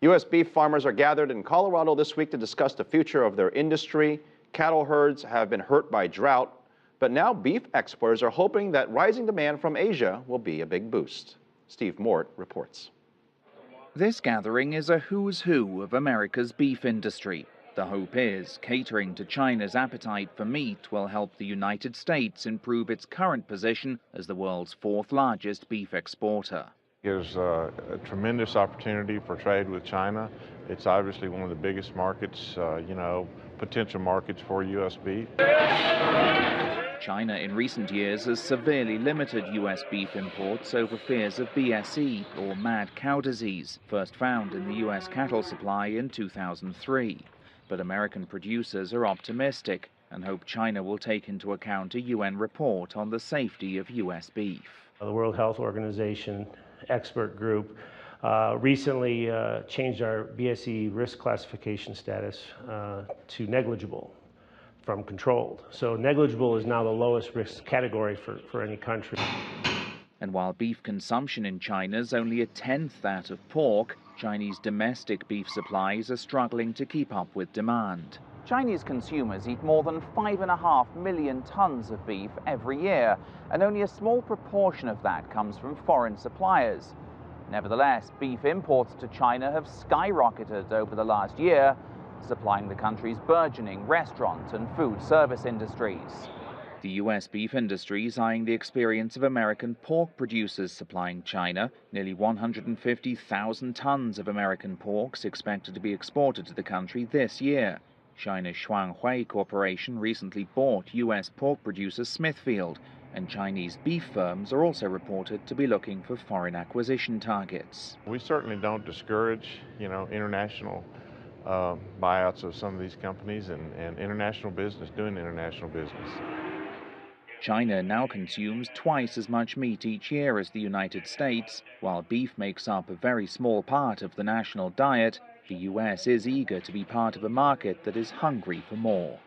U.S. beef farmers are gathered in Colorado this week to discuss the future of their industry. Cattle herds have been hurt by drought, but now beef exporters are hoping that rising demand from Asia will be a big boost. Steve Mort reports. This gathering is a who's who of America's beef industry. The hope is catering to China's appetite for meat will help the United States improve its current position as the world's fourth largest beef exporter. There's a tremendous opportunity for trade with China. It's obviously one of the biggest markets, potential markets for U.S. beef. China in recent years has severely limited U.S. beef imports over fears of BSE, or mad cow disease, first found in the U.S. cattle supply in 2003. But American producers are optimistic and hope China will take into account a UN report on the safety of U.S. beef. The World Health Organization expert group recently changed our BSE risk classification status to negligible from controlled. So negligible is now the lowest risk category for any country. And while beef consumption in China is only a tenth that of pork, Chinese domestic beef supplies are struggling to keep up with demand. Chinese consumers eat more than 5.5 million tons of beef every year, and only a small proportion of that comes from foreign suppliers. Nevertheless, beef imports to China have skyrocketed over the last year, supplying the country's burgeoning restaurant and food service industries. The U.S. beef industry is eyeing the experience of American pork producers supplying China. Nearly 150,000 tons of American pork is expected to be exported to the country this year. China's Shuanghui Corporation recently bought U.S. pork producer Smithfield, and Chinese beef firms are also reported to be looking for foreign acquisition targets. We certainly don't discourage, international buyouts of some of these companies and international business, doing international business. China now consumes twice as much meat each year as the United States. While beef makes up a very small part of the national diet, the U.S. is eager to be part of a market that is hungry for more.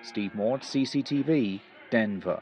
Steve Mort, CCTV, Denver.